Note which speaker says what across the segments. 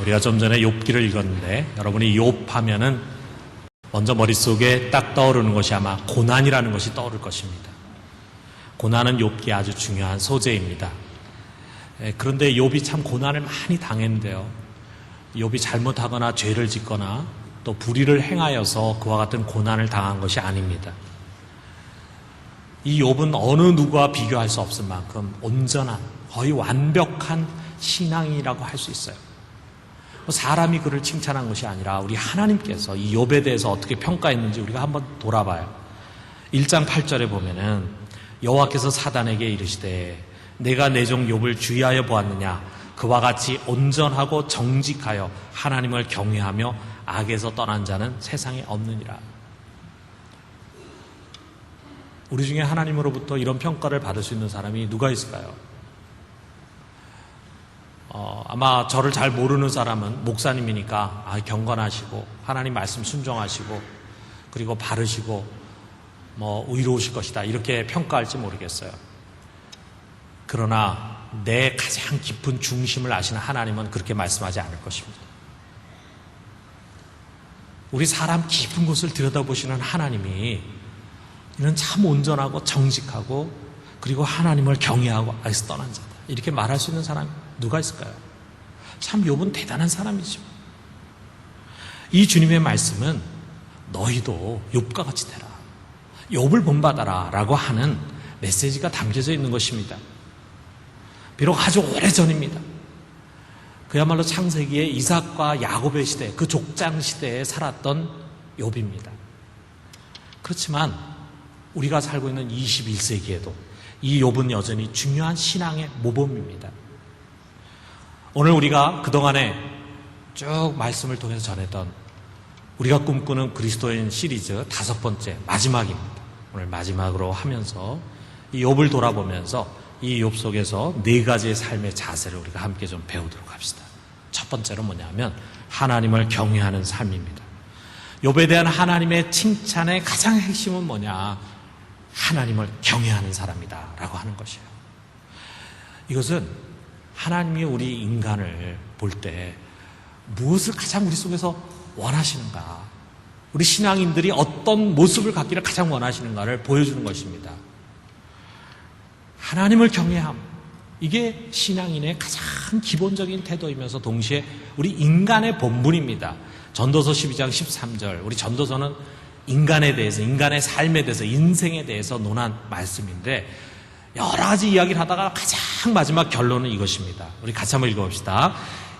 Speaker 1: 우리가 좀 전에 욥기를 읽었는데 여러분이 욥 하면은 먼저 머릿속에 딱 떠오르는 것이 아마 고난이라는 것이 떠오를 것입니다. 고난은 욥기에 아주 중요한 소재입니다. 그런데 욥이 참 고난을 많이 당했는데요. 욥이 잘못하거나 죄를 짓거나 또 불의를 행하여서 그와 같은 고난을 당한 것이 아닙니다. 이 욥은 어느 누구와 비교할 수 없을 만큼 온전한 거의 완벽한 신앙이라고 할 수 있어요. 사람이 그를 칭찬한 것이 아니라 우리 하나님께서 이 욥에 대해서 어떻게 평가했는지 우리가 한번 돌아봐요. 1장 8절에 보면은 여호와께서 사단에게 이르시되 내가 내 종 욥을 주의하여 보았느냐 그와 같이 온전하고 정직하여 하나님을 경외하며 악에서 떠난 자는 세상에 없느니라. 우리 중에 하나님으로부터 이런 평가를 받을 수 있는 사람이 누가 있을까요? 아마 저를 잘 모르는 사람은 목사님이니까 경건하시고 하나님 말씀 순종하시고 그리고 바르시고 의로우실 것이다 이렇게 평가할지 모르겠어요. 그러나 내 가장 깊은 중심을 아시는 하나님은 그렇게 말씀하지 않을 것입니다. 우리 사람 깊은 곳을 들여다보시는 하나님이 이는 참 온전하고 정직하고 그리고 하나님을 경외하고 악에서 떠난 자다 이렇게 말할 수 있는 사람이 누가 있을까요? 참 욥은 대단한 사람이죠. 이 주님의 말씀은 너희도 욥과 같이 되라, 욥을 본받아라 라고 하는 메시지가 담겨져 있는 것입니다. 비록 아주 오래전입니다. 그야말로 창세기의 이삭과 야곱의 시대, 그 족장 시대에 살았던 욥입니다. 그렇지만 우리가 살고 있는 21세기에도 이 욥은 여전히 중요한 신앙의 모범입니다. 오늘 우리가 그동안에 쭉 말씀을 통해서 전했던 우리가 꿈꾸는 그리스도인 시리즈 5번째 마지막입니다. 오늘 마지막으로 하면서 이 욥을 돌아보면서 이 욥 속에서 4가지의 삶의 자세를 우리가 함께 좀 배우도록 합시다. 첫 번째로 뭐냐면 하나님을 경외하는 삶입니다. 욥에 대한 하나님의 칭찬의 가장 핵심은 뭐냐? 하나님을 경외하는 사람이다 라고 하는 것이에요. 이것은 하나님이 우리 인간을 볼 때 무엇을 가장 우리 속에서 원하시는가, 우리 신앙인들이 어떤 모습을 갖기를 가장 원하시는가를 보여주는 것입니다. 하나님을 경외함, 이게 신앙인의 가장 기본적인 태도이면서 동시에 우리 인간의 본분입니다. 전도서 12장 13절, 우리 전도서는 인간에 대해서, 인간의 삶에 대해서, 인생에 대해서 논한 말씀인데 여러 가지 이야기를 하다가 가장 마지막 결론은 이것입니다. 우리 같이 한번 읽어봅시다.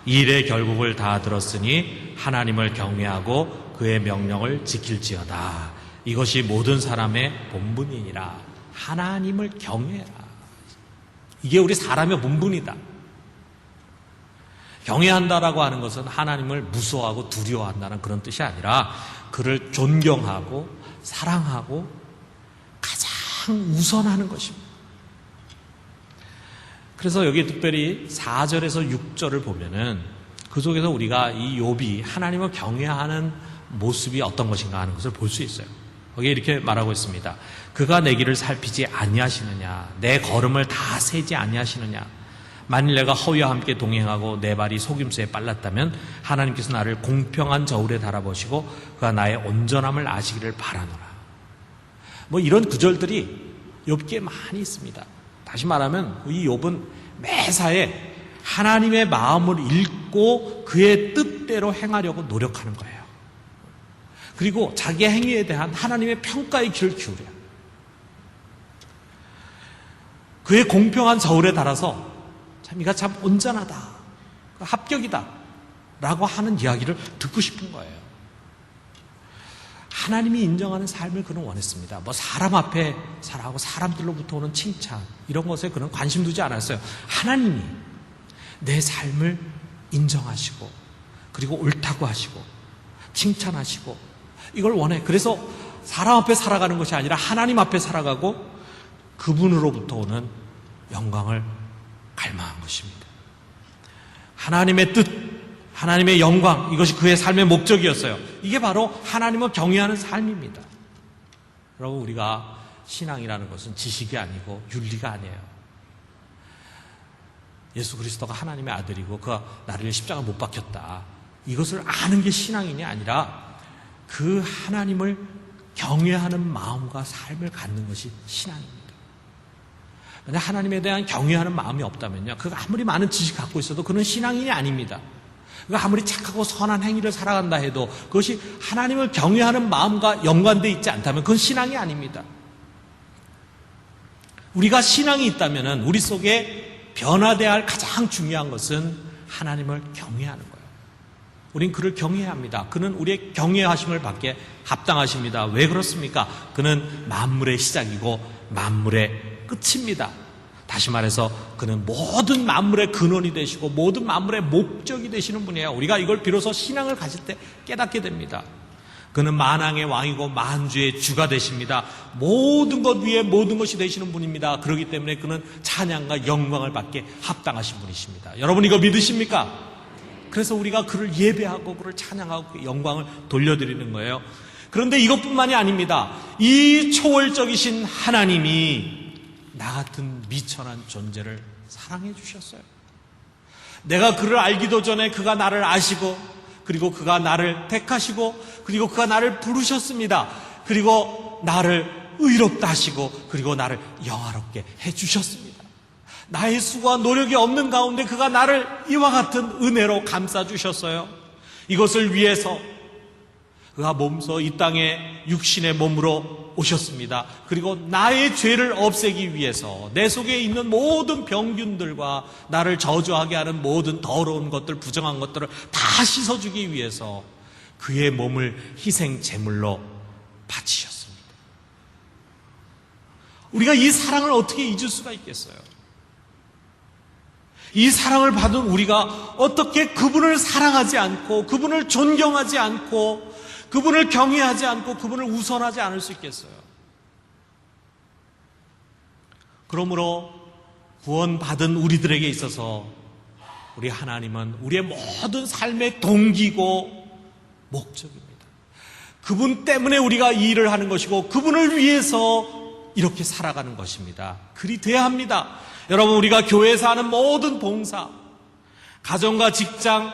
Speaker 1: 일의 결국을 다 들었으니 하나님을 경외하고 그의 명령을 지킬지어다. 이것이 모든 사람의 본분이니라. 하나님을 경외해라. 이게 우리 사람의 본분이다. 경외한다라고 하는 것은 하나님을 무서워하고 두려워한다는 그런 뜻이 아니라 그를 존경하고 사랑하고 가장 우선하는 것입니다. 그래서 여기 특별히 4절에서 6절을 보면은 그 속에서 우리가 이 욥이 하나님을 경외하는 모습이 어떤 것인가 하는 것을 볼 수 있어요. 거기에 이렇게 말하고 있습니다. 그가 내 길을 살피지 아니하시느냐, 내 걸음을 다 세지 아니하시느냐. 만일 내가 허위와 함께 동행하고 내 발이 속임수에 빨랐다면 하나님께서 나를 공평한 저울에 달아보시고 그가 나의 온전함을 아시기를 바라노라. 이런 구절들이 욥기에 많이 있습니다. 다시 말하면 이 욥은 매사에 하나님의 마음을 읽고 그의 뜻대로 행하려고 노력하는 거예요. 그리고 자기의 행위에 대한 하나님의 평가의 귀를 기울여요. 그의 공평한 저울에 달아서 참 이가 참 온전하다, 합격이다 라고 하는 이야기를 듣고 싶은 거예요. 하나님이 인정하는 삶을 그는 원했습니다. 사람 앞에 살아가고 사람들로부터 오는 칭찬 이런 것에 그는 관심 두지 않았어요. 하나님이 내 삶을 인정하시고 그리고 옳다고 하시고 칭찬하시고 이걸 원해. 그래서 사람 앞에 살아가는 것이 아니라 하나님 앞에 살아가고 그분으로부터 오는 영광을 갈망한 것입니다. 하나님의 뜻, 하나님의 영광, 이것이 그의 삶의 목적이었어요. 이게 바로 하나님을 경외하는 삶입니다. 여러분, 우리가 신앙이라는 것은 지식이 아니고 윤리가 아니에요. 예수 그리스도가 하나님의 아들이고 그가 나를 십자가 못 박혔다. 이것을 아는 게 신앙인이 아니라 그 하나님을 경외하는 마음과 삶을 갖는 것이 신앙입니다. 만약 하나님에 대한 경외하는 마음이 없다면요, 그가 아무리 많은 지식 갖고 있어도 그는 신앙인이 아닙니다. 그가 아무리 착하고 선한 행위를 살아간다 해도 그것이 하나님을 경외하는 마음과 연관되어 있지 않다면 그건 신앙이 아닙니다. 우리가 신앙이 있다면 우리 속에 변화되어야 할 가장 중요한 것은 하나님을 경외하는 거예요. 우린 그를 경외해야 합니다. 그는 우리의 경외하심을 받게 합당하십니다. 왜 그렇습니까? 그는 만물의 시작이고 만물의 끝입니다. 다시 말해서 그는 모든 만물의 근원이 되시고 모든 만물의 목적이 되시는 분이에요. 우리가 이걸 비로소 신앙을 가질 때 깨닫게 됩니다. 그는 만왕의 왕이고 만주의 주가 되십니다. 모든 것 위에 모든 것이 되시는 분입니다. 그렇기 때문에 그는 찬양과 영광을 받게 합당하신 분이십니다. 여러분 이거 믿으십니까? 그래서 우리가 그를 예배하고 그를 찬양하고 영광을 돌려드리는 거예요. 그런데 이것뿐만이 아닙니다. 이 초월적이신 하나님이 나 같은 미천한 존재를 사랑해 주셨어요. 내가 그를 알기도 전에 그가 나를 아시고, 그리고 그가 나를 택하시고, 그리고 그가 나를 부르셨습니다. 그리고 나를 의롭다 하시고, 그리고 나를 영화롭게 해 주셨습니다. 나의 수고와 노력이 없는 가운데 그가 나를 이와 같은 은혜로 감싸 주셨어요. 이것을 위해서 그가 몸소 이 땅에 육신의 몸으로 오셨습니다. 그리고 나의 죄를 없애기 위해서 내 속에 있는 모든 병균들과 나를 저주하게 하는 모든 더러운 것들, 부정한 것들을 다 씻어주기 위해서 그의 몸을 희생 제물로 바치셨습니다. 우리가 이 사랑을 어떻게 잊을 수가 있겠어요? 이 사랑을 받은 우리가 어떻게 그분을 사랑하지 않고 그분을 존경하지 않고 그분을 경외하지 않고 그분을 우선하지 않을 수 있겠어요? 그러므로 구원받은 우리들에게 있어서 우리 하나님은 우리의 모든 삶의 동기고 목적입니다. 그분 때문에 우리가 이 일을 하는 것이고 그분을 위해서 이렇게 살아가는 것입니다. 그리 돼야 합니다. 여러분, 우리가 교회에서 하는 모든 봉사, 가정과 직장,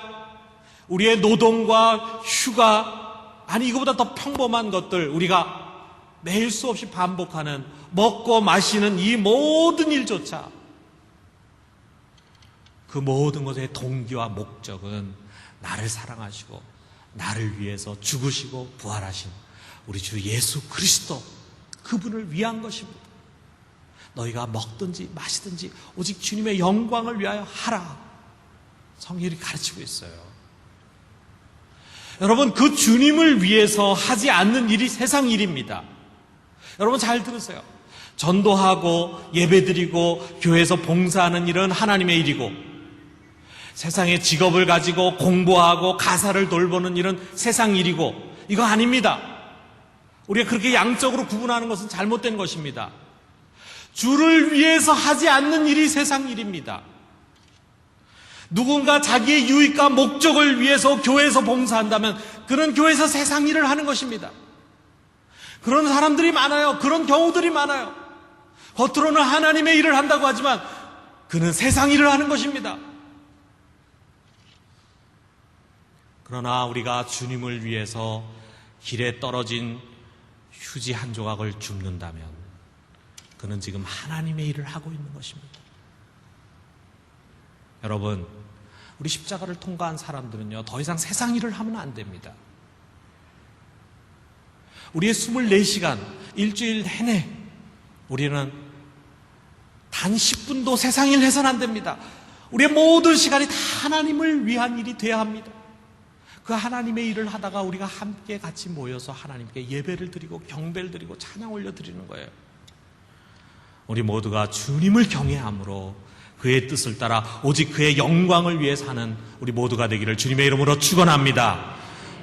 Speaker 1: 우리의 노동과 휴가, 아니 이거보다 더 평범한 것들, 우리가 매일 수없이 반복하는 먹고 마시는 이 모든 일조차 그 모든 것의 동기와 목적은 나를 사랑하시고 나를 위해서 죽으시고 부활하신 우리 주 예수 그리스도, 그분을 위한 것입니다. 너희가 먹든지 마시든지 오직 주님의 영광을 위하여 하라. 성경이 가르치고 있어요. 여러분, 그 주님을 위해서 하지 않는 일이 세상 일입니다. 여러분 잘 들으세요. 전도하고 예배드리고 교회에서 봉사하는 일은 하나님의 일이고, 세상의 직업을 가지고 공부하고 가사를 돌보는 일은 세상 일이고, 이거 아닙니다. 우리가 그렇게 양적으로 구분하는 것은 잘못된 것입니다. 주를 위해서 하지 않는 일이 세상 일입니다. 누군가 자기의 유익과 목적을 위해서 교회에서 봉사한다면 그는 교회에서 세상 일을 하는 것입니다. 그런 사람들이 많아요. 그런 경우들이 많아요. 겉으로는 하나님의 일을 한다고 하지만 그는 세상 일을 하는 것입니다. 그러나 우리가 주님을 위해서 길에 떨어진 휴지 한 조각을 줍는다면 그는 지금 하나님의 일을 하고 있는 것입니다. 여러분, 우리 십자가를 통과한 사람들은요, 더 이상 세상 일을 하면 안 됩니다. 우리의 24시간, 일주일 내내 우리는 단 10분도 세상 일 해서는 안 됩니다. 우리의 모든 시간이 다 하나님을 위한 일이 돼야 합니다. 그 하나님의 일을 하다가 우리가 함께 같이 모여서 하나님께 예배를 드리고 경배를 드리고 찬양 올려드리는 거예요. 우리 모두가 주님을 경외함으로 그의 뜻을 따라 오직 그의 영광을 위해서 하는 우리 모두가 되기를 주님의 이름으로 축원합니다.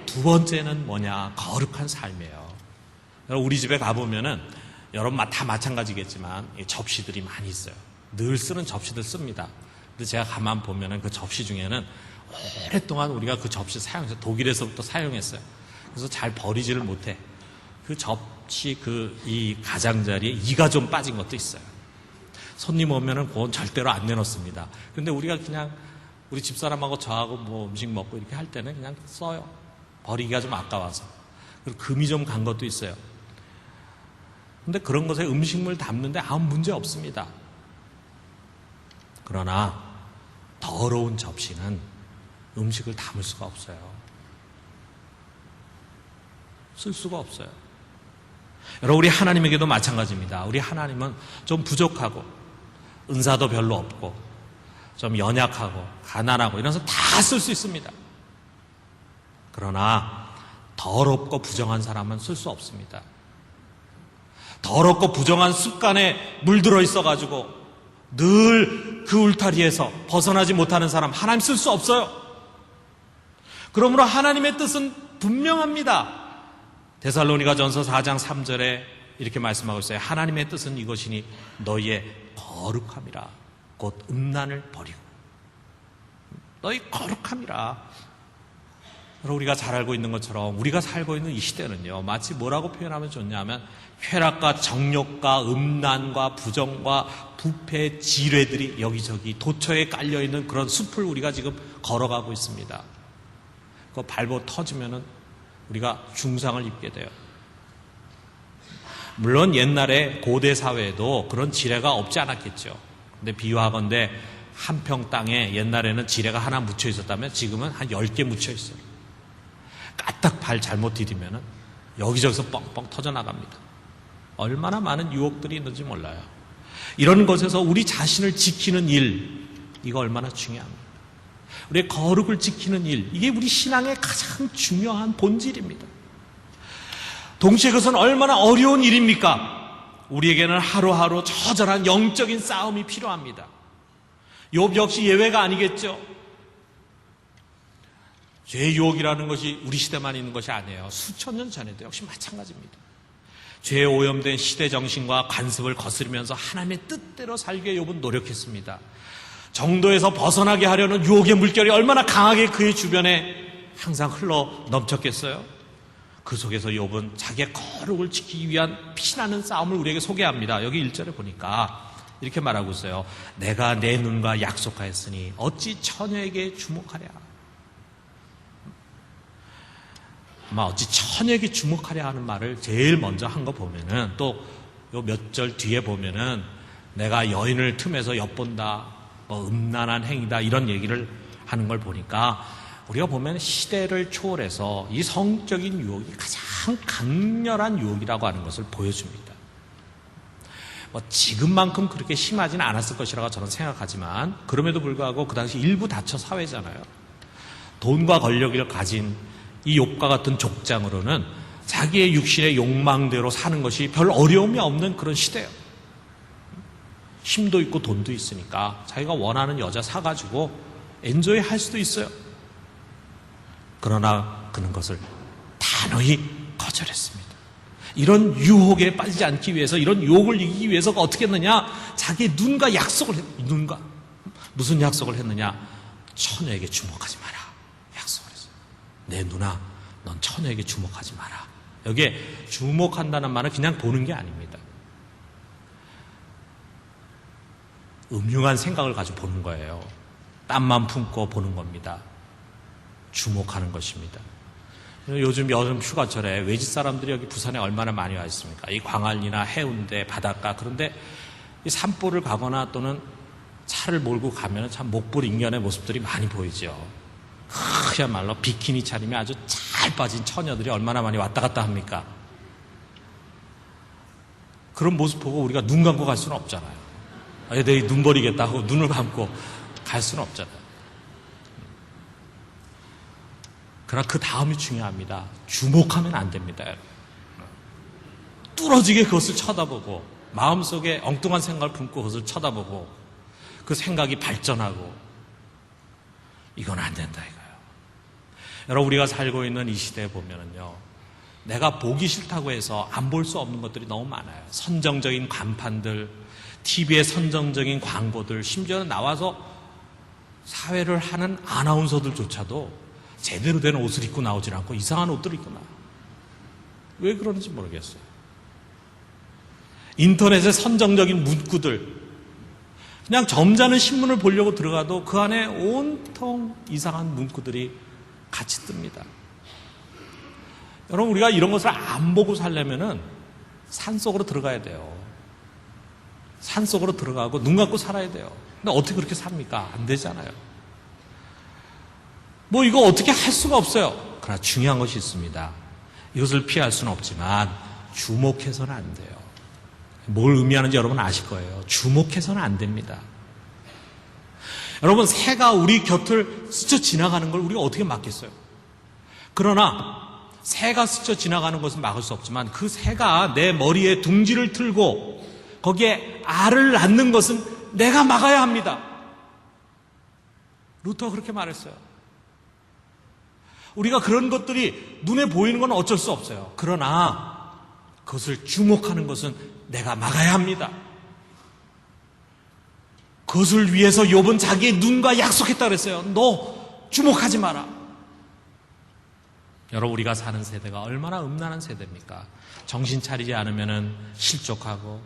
Speaker 1: 두 번째는 뭐냐? 거룩한 삶이에요. 우리 집에 가보면은 여러분 다 마찬가지겠지만 접시들이 많이 있어요. 늘 쓰는 접시들 씁니다. 근데 제가 가만 보면은 그 접시 중에는 오랫동안 우리가 그 접시 사용해서 독일에서부터 사용했어요. 그래서 잘 버리지를 못해. 그 접시 이 가장자리에 이가 좀 빠진 것도 있어요. 손님 오면은 그건 절대로 안 내놓습니다. 근데 우리가 그냥 우리 집사람하고 저하고 뭐 음식 먹고 이렇게 할 때는 그냥 써요. 버리기가 좀 아까워서. 그리고 금이 좀 간 것도 있어요. 근데 그런 것에 음식물 담는데 아무 문제 없습니다. 그러나 더러운 접시는 음식을 담을 수가 없어요. 쓸 수가 없어요. 여러분, 우리 하나님에게도 마찬가지입니다. 우리 하나님은 좀 부족하고 은사도 별로 없고 좀 연약하고 가난하고 이래서 다 쓸 수 있습니다. 그러나 더럽고 부정한 사람은 쓸 수 없습니다. 더럽고 부정한 습관에 물들어 있어가지고 늘 그 울타리에서 벗어나지 못하는 사람 하나님 쓸 수 없어요. 그러므로 하나님의 뜻은 분명합니다. 데살로니가전서 4장 3절에 이렇게 말씀하고 있어요. 하나님의 뜻은 이것이니 너희의 거룩함이라. 곧 음란을 버리고. 너희 거룩함이라. 우리가 잘 알고 있는 것처럼 우리가 살고 있는 이 시대는요, 마치 뭐라고 표현하면 좋냐면 쾌락과 정욕과 음란과 부정과 부패 지뢰들이 여기저기 도처에 깔려있는 그런 숲을 우리가 지금 걸어가고 있습니다. 그거 밟고 터지면은 우리가 중상을 입게 돼요. 물론 옛날에 고대 사회에도 그런 지뢰가 없지 않았겠죠. 근데 비유하건대 한 평 땅에 옛날에는 지뢰가 하나 묻혀 있었다면 지금은 한 10개 묻혀 있어요. 까딱 발 잘못 디디면은 여기저기서 뻥뻥 터져나갑니다. 얼마나 많은 유혹들이 있는지 몰라요. 이런 것에서 우리 자신을 지키는 일, 이거 얼마나 중요합니다. 우리의 거룩을 지키는 일, 이게 우리 신앙의 가장 중요한 본질입니다. 동시에 그것은 얼마나 어려운 일입니까? 우리에게는 하루하루 처절한 영적인 싸움이 필요합니다. 욥 역시 예외가 아니겠죠. 죄의 유혹이라는 것이 우리 시대만 있는 것이 아니에요. 수천 년 전에도 역시 마찬가지입니다. 죄에 오염된 시대 정신과 관습을 거스르면서 하나님의 뜻대로 살기에 욥은 노력했습니다. 정도에서 벗어나게 하려는 유혹의 물결이 얼마나 강하게 그의 주변에 항상 흘러 넘쳤겠어요? 그 속에서 욥은 자기의 거룩을 지키기 위한 피나는 싸움을 우리에게 소개합니다. 여기 1절에 보니까 이렇게 말하고 있어요. 내가 내 눈과 약속하였으니 어찌 처녀에게 주목하랴. 아마 어찌 처녀에게 주목하랴 하는 말을 제일 먼저 한 거 보면은 또 요 몇 절 뒤에 보면은 내가 여인을 틈에서 엿본다, 뭐 음란한 행위다 이런 얘기를 하는 걸 보니까 우리가 보면 시대를 초월해서 이 성적인 유혹이 가장 강렬한 유혹이라고 하는 것을 보여줍니다. 뭐 지금만큼 그렇게 심하지는 않았을 것이라고 저는 생각하지만 그럼에도 불구하고 그 당시 일부 다처 사회잖아요. 돈과 권력을 가진 이 욥과 같은 족장으로는 자기의 육신의 욕망대로 사는 것이 별 어려움이 없는 그런 시대예요. 힘도 있고 돈도 있으니까 자기가 원하는 여자 사가지고 엔조이 할 수도 있어요. 그러나 그는 것을 단호히 거절했습니다. 이런 유혹에 빠지지 않기 위해서, 이런 유혹을 이기기 위해서가 어떻게 했느냐? 자기의 눈과 약속을 눈과 무슨 약속을 했느냐? 처녀에게 주목하지 마라. 약속을 했어요. 내 누나, 넌 처녀에게 주목하지 마라. 여기에 주목한다는 말은 그냥 보는 게 아닙니다. 음흉한 생각을 가지고 보는 거예요. 땀만 품고 보는 겁니다. 주목하는 것입니다. 요즘 여름 휴가철에 외지 사람들이 여기 부산에 얼마나 많이 와 있습니까? 이 광안리나 해운대, 바닷가. 그런데 이 산보를 가거나 또는 차를 몰고 가면 참 목불 인견의 모습들이 많이 보이죠. 그야말로 비키니 차림이 아주 잘 빠진 처녀들이 얼마나 많이 왔다 갔다 합니까? 그런 모습 보고 우리가 눈 감고 갈 수는 없잖아요. 내 눈 버리겠다 하고 눈을 감고 갈 수는 없잖아요. 그러나 그 다음이 중요합니다. 주목하면 안 됩니다. 뚫어지게 그것을 쳐다보고 마음속에 엉뚱한 생각을 품고 그것을 쳐다보고 그 생각이 발전하고 이건 안 된다 이거예요. 여러분, 우리가 살고 있는 이 시대에 보면은요, 내가 보기 싫다고 해서 안 볼 수 없는 것들이 너무 많아요. 선정적인 간판들, TV의 선정적인 광고들, 심지어는 나와서 사회를 하는 아나운서들조차도 제대로 된 옷을 입고 나오질 않고 이상한 옷들을 입고 나와요. 왜 그러는지 모르겠어요. 인터넷의 선정적인 문구들, 그냥 점잖은 신문을 보려고 들어가도 그 안에 온통 이상한 문구들이 같이 뜹니다. 여러분, 우리가 이런 것을 안 보고 살려면은 산속으로 들어가야 돼요. 산속으로 들어가고 눈 감고 살아야 돼요. 근데 어떻게 그렇게 삽니까? 안 되잖아요. 뭐 이거 어떻게 할 수가 없어요. 그러나 중요한 것이 있습니다. 이것을 피할 수는 없지만 주목해서는 안 돼요. 뭘 의미하는지 여러분 아실 거예요. 주목해서는 안 됩니다. 여러분, 새가 우리 곁을 스쳐 지나가는 걸 우리가 어떻게 막겠어요? 그러나 새가 스쳐 지나가는 것은 막을 수 없지만 그 새가 내 머리에 둥지를 틀고 거기에 알을 낳는 것은 내가 막아야 합니다. 루터가 그렇게 말했어요. 우리가 그런 것들이 눈에 보이는 건 어쩔 수 없어요. 그러나 그것을 주목하는 것은 내가 막아야 합니다. 그것을 위해서 욥은 자기의 눈과 약속했다 그랬어요. 너 주목하지 마라. 여러분, 우리가 사는 세대가 얼마나 음란한 세대입니까? 정신 차리지 않으면 실족하고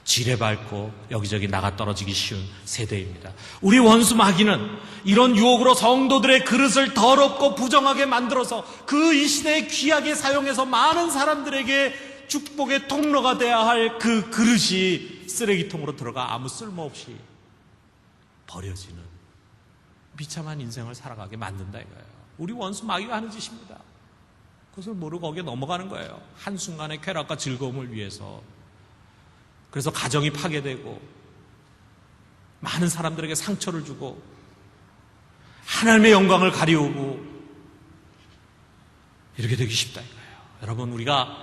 Speaker 1: 지뢰밟고 여기저기 나가 떨어지기 쉬운 세대입니다. 우리 원수 마귀는 이런 유혹으로 성도들의 그릇을 더럽고 부정하게 만들어서 그 이 시대에 귀하게 사용해서 많은 사람들에게 축복의 통로가 돼야 할 그 그릇이 쓰레기통으로 들어가 아무 쓸모없이 버려지는 비참한 인생을 살아가게 만든다 이거예요. 우리 원수 마귀가 하는 짓입니다. 그것을 모르고 거기에 넘어가는 거예요. 한순간의 쾌락과 즐거움을 위해서. 그래서 가정이 파괴되고 많은 사람들에게 상처를 주고 하나님의 영광을 가리우고 이렇게 되기 쉽다 이거예요. 여러분, 우리가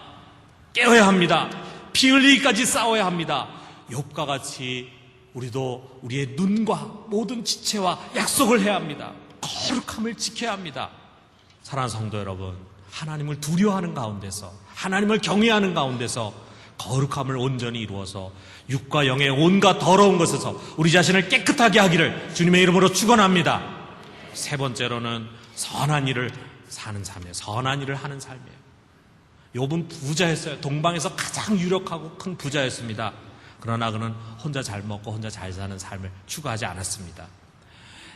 Speaker 1: 깨어야 합니다. 피 흘리기까지 싸워야 합니다. 욥과 같이 우리도 우리의 눈과 모든 지체와 약속을 해야 합니다. 거룩함을 지켜야 합니다. 사랑하는 성도 여러분, 하나님을 두려워하는 가운데서, 하나님을 경외하는 가운데서 거룩함을 온전히 이루어서 육과 영의 온갖 더러운 것에서 우리 자신을 깨끗하게 하기를 주님의 이름으로 축원합니다. 세 번째로는 선한 일을 사는 삶이에요. 선한 일을 하는 삶이에요. 욥은 부자였어요. 동방에서 가장 유력하고 큰 부자였습니다. 그러나 그는 혼자 잘 먹고 혼자 잘 사는 삶을 추구하지 않았습니다.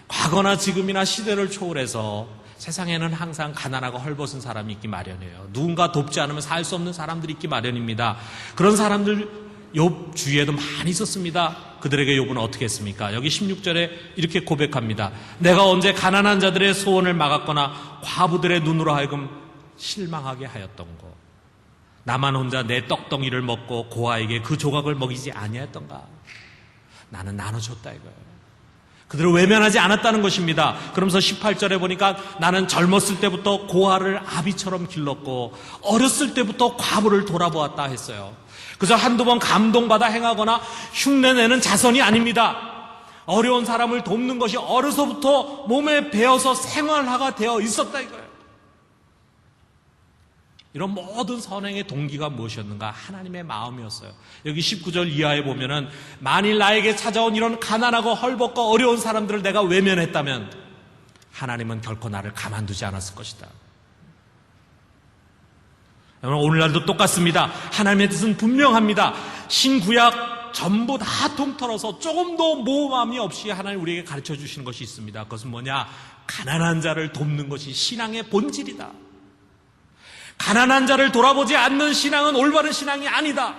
Speaker 1: 과거나 지금이나 시대를 초월해서 세상에는 항상 가난하고 헐벗은 사람이 있기 마련이에요. 누군가 돕지 않으면 살 수 없는 사람들이 있기 마련입니다. 그런 사람들 욥 주위에도 많이 있었습니다. 그들에게 욥은 어떻게 했습니까? 여기 16절에 이렇게 고백합니다. 내가 언제 가난한 자들의 소원을 막았거나 과부들의 눈으로 하여금 실망하게 하였던고. 나만 혼자 내 떡덩이를 먹고 고아에게 그 조각을 먹이지 아니했던가. 나는 나눠줬다 이거예요. 그들을 외면하지 않았다는 것입니다. 그러면서 18절에 보니까 나는 젊었을 때부터 고아를 아비처럼 길렀고 어렸을 때부터 과부를 돌아보았다 했어요. 그래서 한두 번 감동받아 행하거나 흉내내는 자선이 아닙니다. 어려운 사람을 돕는 것이 어려서부터 몸에 배어서 생활화가 되어 있었다 이거예요. 이런 모든 선행의 동기가 무엇이었는가? 하나님의 마음이었어요. 여기 19절 이하에 보면은 만일 나에게 찾아온 이런 가난하고 헐벗고 어려운 사람들을 내가 외면했다면 하나님은 결코 나를 가만두지 않았을 것이다. 여러분, 오늘날도 똑같습니다. 하나님의 뜻은 분명합니다. 신구약 전부 다 통틀어서 조금도 모호함이 없이 하나님 우리에게 가르쳐 주시는 것이 있습니다. 그것은 뭐냐? 가난한 자를 돕는 것이 신앙의 본질이다. 가난한 자를 돌아보지 않는 신앙은 올바른 신앙이 아니다.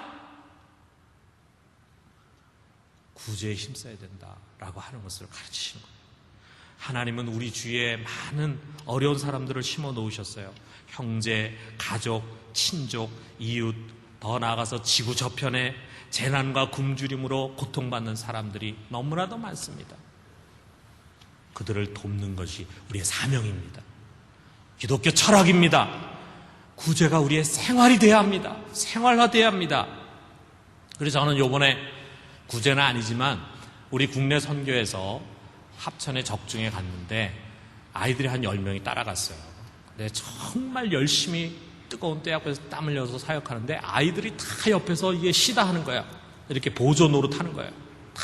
Speaker 1: 구제에 힘써야 된다라고 하는 것을 가르치시는 거예요. 하나님은 우리 주위에 많은 어려운 사람들을 심어 놓으셨어요. 형제, 가족, 친족, 이웃, 더 나아가서 지구 저편에 재난과 굶주림으로 고통받는 사람들이 너무나도 많습니다. 그들을 돕는 것이 우리의 사명입니다. 기독교 철학입니다. 구제가 우리의 생활이 돼야 합니다. 생활화돼야 합니다. 그래서 저는 요번에 구제는 아니지만 우리 국내 선교에서 합천에 적중에 갔는데 아이들이 한 10명이 따라갔어요. 근데 정말 열심히 뜨거운 때 앞에서 땀 흘려서 사역하는데 아이들이 다 옆에서 이게 시다 하는 거야. 이렇게 보조 노릇 하는 거예요. 다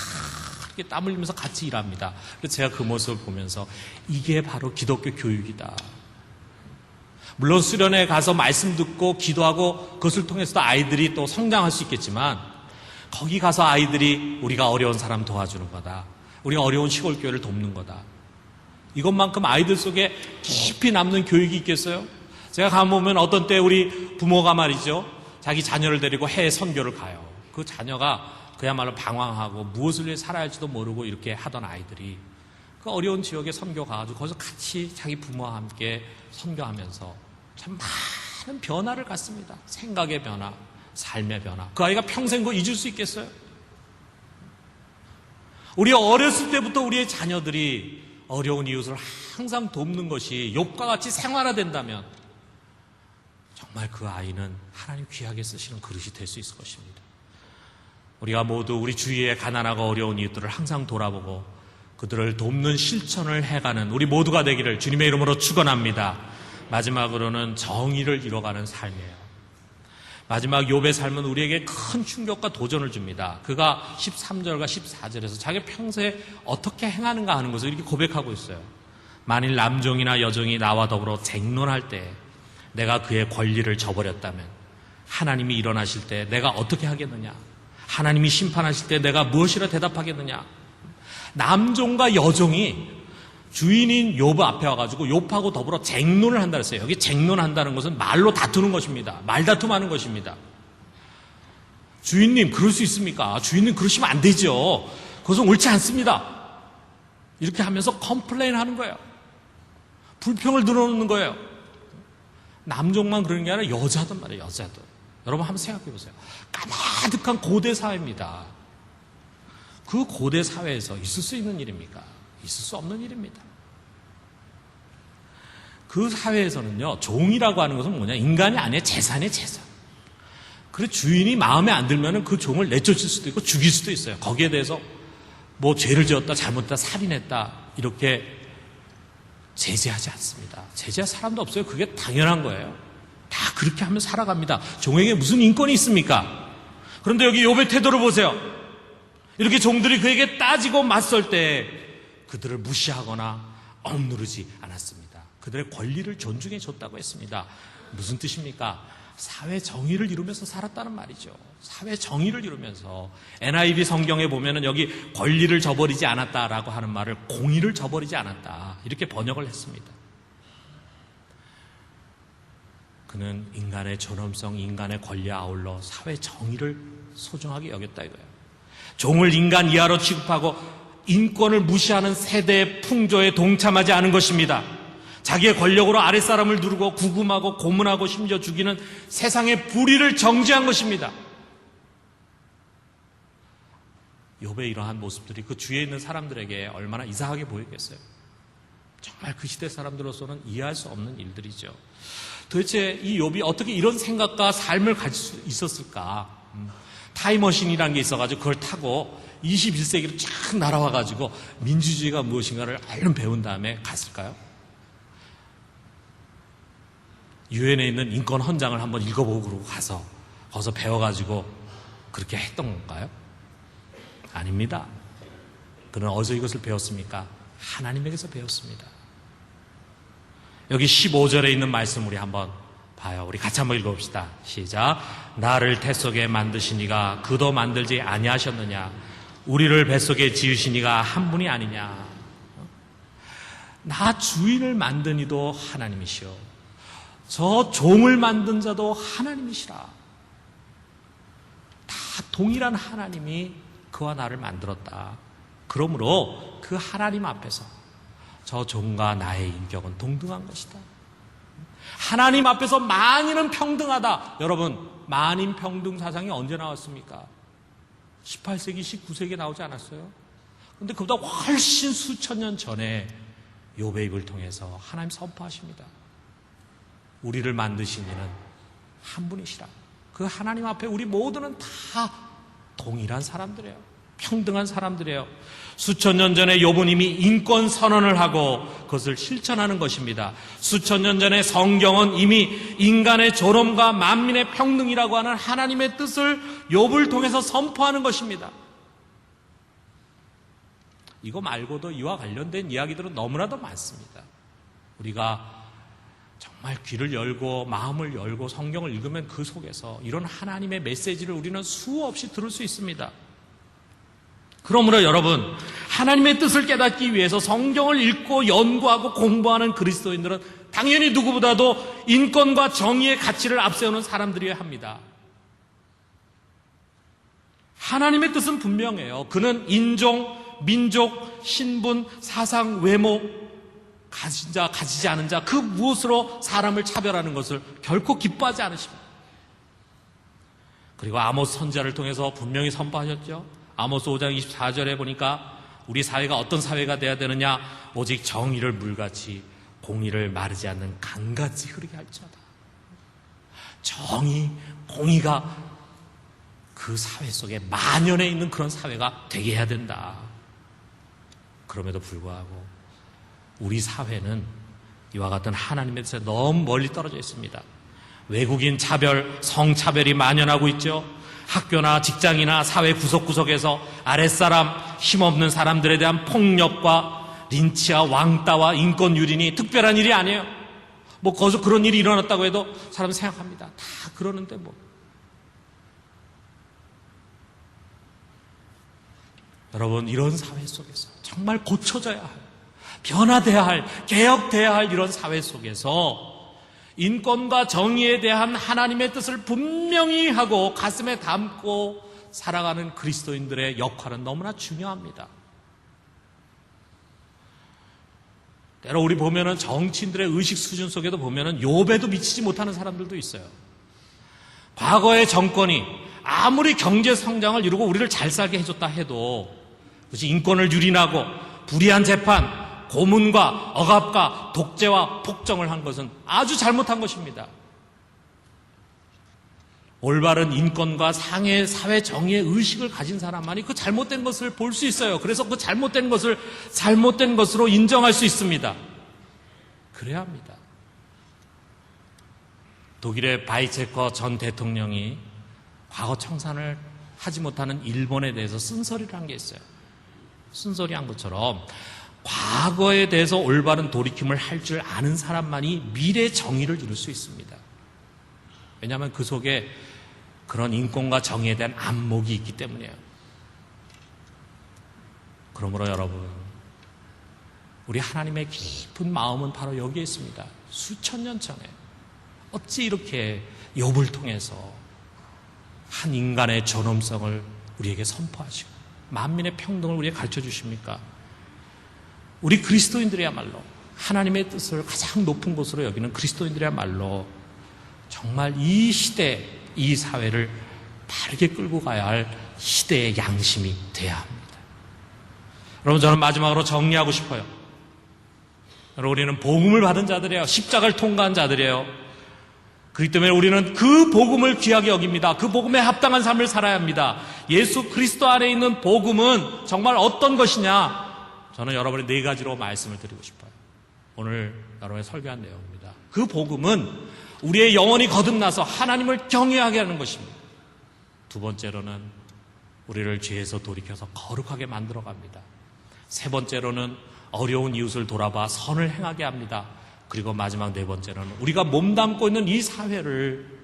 Speaker 1: 이렇게 땀 흘리면서 같이 일합니다. 그래서 제가 그 모습을 보면서 이게 바로 기독교 교육이다. 물론 수련회 가서 말씀 듣고 기도하고 그것을 통해서도 아이들이 또 성장할 수 있겠지만 거기 가서 아이들이 우리가 어려운 사람 도와주는 거다. 우리가 어려운 시골교회를 돕는 거다. 이것만큼 아이들 속에 깊이 남는 교육이 있겠어요? 제가 가보면 어떤 때 우리 부모가 말이죠. 자기 자녀를 데리고 해외 선교를 가요. 그 자녀가 그야말로 방황하고 무엇을 위해 살아야 할지도 모르고 이렇게 하던 아이들이 그 어려운 지역에 선교 가가지고 거기서 같이 자기 부모와 함께 선교하면서 참 많은 변화를 갖습니다. 생각의 변화, 삶의 변화. 그 아이가 평생 그거 잊을 수 있겠어요? 우리 어렸을 때부터 우리의 자녀들이 어려운 이웃을 항상 돕는 것이 욥과 같이 생활화된다면 정말 그 아이는 하나님 귀하게 쓰시는 그릇이 될 수 있을 것입니다. 우리가 모두 우리 주위에 가난하고 어려운 이웃들을 항상 돌아보고 그들을 돕는 실천을 해가는 우리 모두가 되기를 주님의 이름으로 축원합니다. 마지막으로는 정의를 이뤄가는 삶이에요. 마지막 욥의 삶은 우리에게 큰 충격과 도전을 줍니다. 그가 13절과 14절에서 자기 평소에 어떻게 행하는가 하는 것을 이렇게 고백하고 있어요. 만일 남종이나 여종이 나와 더불어 쟁론할 때 내가 그의 권리를 저버렸다면 하나님이 일어나실 때 내가 어떻게 하겠느냐? 하나님이 심판하실 때 내가 무엇이라 대답하겠느냐? 남종과 여종이 주인인 욥 앞에 와가지고 욥하고 더불어 쟁론을 한다 그랬어요. 여기 쟁론한다는 것은 말로 다투는 것입니다. 말다툼하는 것입니다. 주인님 그럴 수 있습니까? 주인님 그러시면 안 되죠. 그것은 옳지 않습니다. 이렇게 하면서 컴플레인 하는 거예요. 불평을 늘어놓는 거예요. 남종만 그러는 게 아니라 여자든 말이에요. 여자든. 여러분 한번 생각해 보세요. 까마득한 고대 사회입니다. 그 고대 사회에서 있을 수 있는 일입니까? 있을 수 없는 일입니다. 그 사회에서는요, 종이라고 하는 것은 뭐냐? 인간이 아니에요. 재산이에요, 재산. 그래서 주인이 마음에 안 들면 그 종을 내쫓을 수도 있고 죽일 수도 있어요. 거기에 대해서 뭐 죄를 지었다, 잘못했다, 살인했다, 이렇게 제재하지 않습니다. 제재할 사람도 없어요. 그게 당연한 거예요. 다 그렇게 하면 살아갑니다. 종에게 무슨 인권이 있습니까? 그런데 여기 욥의 태도를 보세요. 이렇게 종들이 그에게 따지고 맞설 때 그들을 무시하거나 억누르지 않았습니다. 그들의 권리를 존중해 줬다고 했습니다. 무슨 뜻입니까? 사회 정의를 이루면서 살았다는 말이죠. 사회 정의를 이루면서 NIV 성경에 보면은 여기 권리를 저버리지 않았다라고 하는 말을 공의를 저버리지 않았다 이렇게 번역을 했습니다. 그는 인간의 존엄성, 인간의 권리에 아울러 사회 정의를 소중하게 여겼다 이거예요. 종을 인간 이하로 취급하고 인권을 무시하는 세대의 풍조에 동참하지 않은 것입니다. 자기의 권력으로 아랫사람을 누르고 구금하고 고문하고 심지어 죽이는 세상의 불의를 정죄한 것입니다. 욥의 이러한 모습들이 그 주위에 있는 사람들에게 얼마나 이상하게 보이겠어요. 정말 그 시대 사람들로서는 이해할 수 없는 일들이죠. 도대체 이 욥이 어떻게 이런 생각과 삶을 가질 수 있었을까? 타임머신이라는 게 있어가지고 그걸 타고 21세기로 쫙 날아와가지고 민주주의가 무엇인가를 얼른 배운 다음에 갔을까요? 유엔에 있는 인권 헌장을 한번 읽어보고 그러고 가서 거기서 배워가지고 그렇게 했던 건가요? 아닙니다. 그는 어디서 이것을 배웠습니까? 하나님에게서 배웠습니다. 여기 15절에 있는 말씀 우리 한번 봐요. 우리 같이 한번 읽어봅시다. 시작. 나를 태 속에 만드신 이가 그도 만들지 아니하셨느냐? 우리를 뱃속에 지으신 이가 한 분이 아니냐? 나 주인을 만든 이도 하나님이시오. 저 종을 만든 자도 하나님이시라. 다 동일한 하나님이 그와 나를 만들었다. 그러므로 그 하나님 앞에서 저 종과 나의 인격은 동등한 것이다. 하나님 앞에서 만인은 평등하다. 여러분, 만인 평등 사상이 언제 나왔습니까? 18세기, 19세기에 나오지 않았어요? 그런데 그보다 훨씬 수천 년 전에 욥의 입을 통해서 하나님 선포하십니다. 우리를 만드신 이는 한 분이시라. 그 하나님 앞에 우리 모두는 다 동일한 사람들이에요. 평등한 사람들이에요. 수천 년 전에 욥은 이미 인권 선언을 하고 그것을 실천하는 것입니다. 수천 년 전에 성경은 이미 인간의 존엄과 만민의 평등이라고 하는 하나님의 뜻을 욥을 통해서 선포하는 것입니다. 이거 말고도 이와 관련된 이야기들은 너무나도 많습니다. 우리가 정말 귀를 열고 마음을 열고 성경을 읽으면 그 속에서 이런 하나님의 메시지를 우리는 수없이 들을 수 있습니다. 그러므로 여러분, 하나님의 뜻을 깨닫기 위해서 성경을 읽고 연구하고 공부하는 그리스도인들은 당연히 누구보다도 인권과 정의의 가치를 앞세우는 사람들이어야 합니다. 하나님의 뜻은 분명해요. 그는 인종, 민족, 신분, 사상, 외모, 가진 자, 가지지 않은 자, 그 무엇으로 사람을 차별하는 것을 결코 기뻐하지 않으십니다. 그리고 아모스 선지자를 통해서 분명히 선포하셨죠. 아모스 5장 24절에 보니까 우리 사회가 어떤 사회가 돼야 되느냐? 오직 정의를 물같이 공의를 마르지 않는 강같이 흐르게 할지어다. 정의, 공의가 그 사회 속에 만연해 있는 그런 사회가 되게 해야 된다. 그럼에도 불구하고 우리 사회는 이와 같은 하나님의 뜻에 너무 멀리 떨어져 있습니다. 외국인 차별, 성차별이 만연하고 있죠. 학교나 직장이나 사회 구석구석에서 아랫사람, 힘없는 사람들에 대한 폭력과 린치와 왕따와 인권 유린이 특별한 일이 아니에요. 뭐 거기서 그런 일이 일어났다고 해도 사람은 생각합니다. 다 그러는데 뭐. 여러분, 이런 사회 속에서 정말 고쳐져야 할, 변화돼야 할, 개혁돼야 할 이런 사회 속에서 인권과 정의에 대한 하나님의 뜻을 분명히 하고 가슴에 담고 살아가는 그리스도인들의 역할은 너무나 중요합니다. 때로 우리 보면은 정치인들의 의식 수준 속에도 보면은 욥에도 미치지 못하는 사람들도 있어요. 과거의 정권이 아무리 경제 성장을 이루고 우리를 잘 살게 해줬다 해도 그것이 인권을 유린하고 불의한 재판, 고문과 억압과 독재와 폭정을 한 것은 아주 잘못한 것입니다. 올바른 인권과 상해 사회 정의의 의식을 가진 사람만이 그 잘못된 것을 볼 수 있어요. 그래서 그 잘못된 것을 잘못된 것으로 인정할 수 있습니다. 그래야 합니다. 독일의 바이체커 전 대통령이 과거 청산을 하지 못하는 일본에 대해서 쓴소리를 한 게 있어요. 쓴소리 한 것처럼 과거에 대해서 올바른 돌이킴을 할 줄 아는 사람만이 미래 정의를 이룰 수 있습니다. 왜냐하면 그 속에 그런 인권과 정의에 대한 안목이 있기 때문이에요. 그러므로 여러분, 우리 하나님의 깊은 마음은 바로 여기에 있습니다. 수천 년 전에 어찌 이렇게 욥을 통해서 한 인간의 존엄성을 우리에게 선포하시고 만민의 평등을 우리에게 가르쳐 주십니까? 우리 그리스도인들이야말로 하나님의 뜻을 가장 높은 곳으로 여기는 그리스도인들이야말로 정말 이 시대, 이 사회를 바르게 끌고 가야 할 시대의 양심이 돼야 합니다. 여러분, 저는 마지막으로 정리하고 싶어요. 여러분, 우리는 복음을 받은 자들이에요. 십자가를 통과한 자들이에요. 그렇기 때문에 우리는 그 복음을 귀하게 여깁니다. 그 복음에 합당한 삶을 살아야 합니다. 예수 그리스도 안에 있는 복음은 정말 어떤 것이냐? 저는 여러분의 4가지로 말씀을 드리고 싶어요. 오늘 여러분의 설교한 내용입니다. 그 복음은 우리의 영혼이 거듭나서 하나님을 경외하게 하는 것입니다. 2번째로는 우리를 죄에서 돌이켜서 거룩하게 만들어갑니다. 3번째로는 어려운 이웃을 돌아봐 선을 행하게 합니다. 그리고 마지막 4번째로는 우리가 몸담고 있는 이 사회를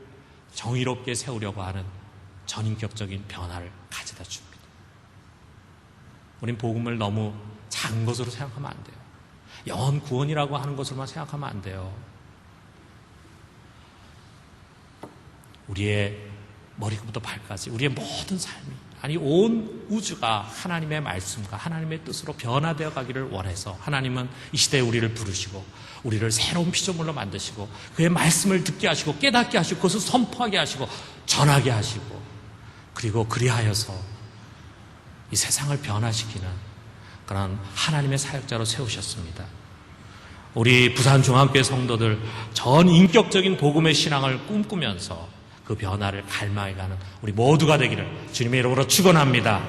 Speaker 1: 정의롭게 세우려고 하는 전인격적인 변화를 가져다 줍니다. 우린 복음을 너무 작은 것으로 생각하면 안 돼요. 영원 구원이라고 하는 것으로만 생각하면 안 돼요. 우리의 머리부터 발까지 우리의 모든 삶이, 아니 온 우주가 하나님의 말씀과 하나님의 뜻으로 변화되어 가기를 원해서 하나님은 이 시대에 우리를 부르시고 우리를 새로운 피조물로 만드시고 그의 말씀을 듣게 하시고 깨닫게 하시고 그것을 선포하게 하시고 전하게 하시고 그리고 그리하여서 이 세상을 변화시키는 그런 하나님의 사역자로 세우셨습니다. 우리 부산중앙교회 성도들 전 인격적인 복음의 신앙을 꿈꾸면서 그 변화를 갈망해가는 우리 모두가 되기를 주님의 이름으로 축원합니다.